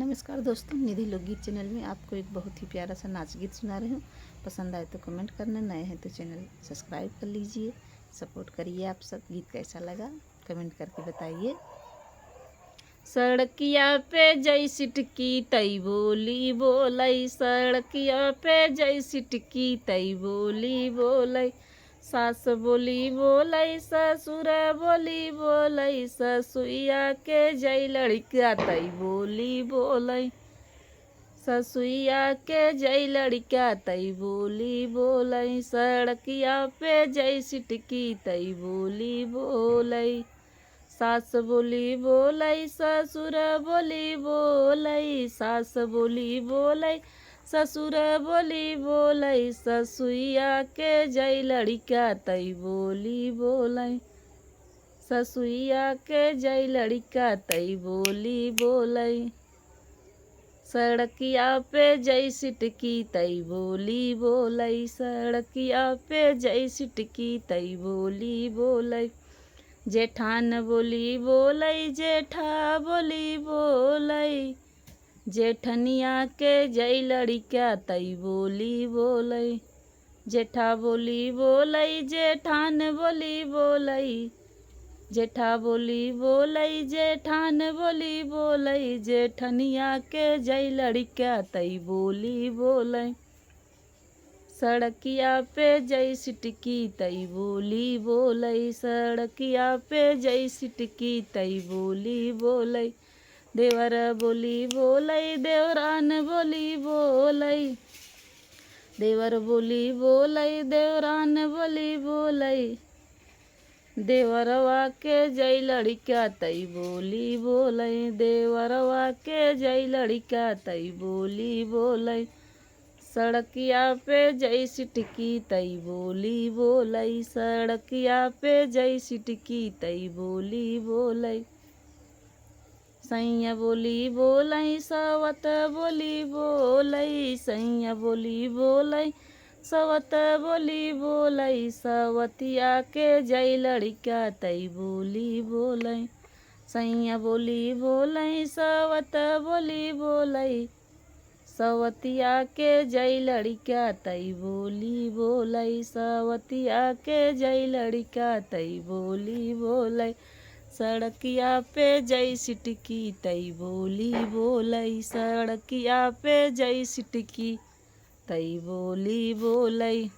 नमस्कार दोस्तों, निधि लोकगीत चैनल में आपको एक बहुत ही प्यारा सा नाच गीत सुना रही हूँ। पसंद आए तो कमेंट करना, नए हैं तो चैनल सब्सक्राइब कर लीजिए, सपोर्ट करिए। आप सब गीत कैसा लगा कमेंट करके बताइए। सड़किया पे जैसी टिकी तई बोली बोलई, सड़किया पे जैसी टिकी तई बोली बोलई। सास बोली बोलई ससुर बोली बोलई, ससुइया के जई लड़का तई बोली बोलई। ससुइया के जई लड़का तई बोली बोलई, सड़किया पे जैसी टिकी तई बोली बोलई। सास बोली बोलई ससुर बोली बोलई, सास बोली बोलई ससुर बोली बोलई, ससुइया के जई लड़का तई बोली बोलई। ससुइया के जई लड़का तई बोली बोलई। सड़किया पे जैसी टिकी तई बोली बोलई, सड़किया पे जैसी टिकी तई बोली बोलई। जेठान बोली बोलई जेठा बोली बोलई, जेठनिया के जई लड़का तई बोली बोलई। जेठा बोली बोलई जेठान बोली बोलई, जेठा बोली बोलई जेठान बोली बोलई, जेठनिया के जई लड़का तई बोली बोलई। सड़किया पे जैसी टिकी तई बोली बोलई, सड़किया पे जैसी टिकी तई बोली बोलई। देवर बोली बोलई देवरान बोली बोलई, देवर बोली बोलई देवरान बोली बोलई। देवरवा के जई लड़का तई बोली बोलई, देवरवा के जई लड़का तई बोली बोलई। सड़किया पे जैसी टिकी तई बोली बोलई, सड़किया पे जैसी टिकी तई बोली बोलई। सैया बोली बोलई सवत बोली बोलई, सैया बोली बोलई सवत बोली बोलई, सवतिया के जई लड़का तई बोली बोलई। सैया बोली बोलई सवत बोली बोलई, सवतिया के जई लड़का तई बोली बोलई, सवतिया के जई लड़का तई बोली बोलई। सड़किया पे जैसी टिकी तई बोली बोलई, सड़किया पे जैसी टिकी तई बोली बोलई।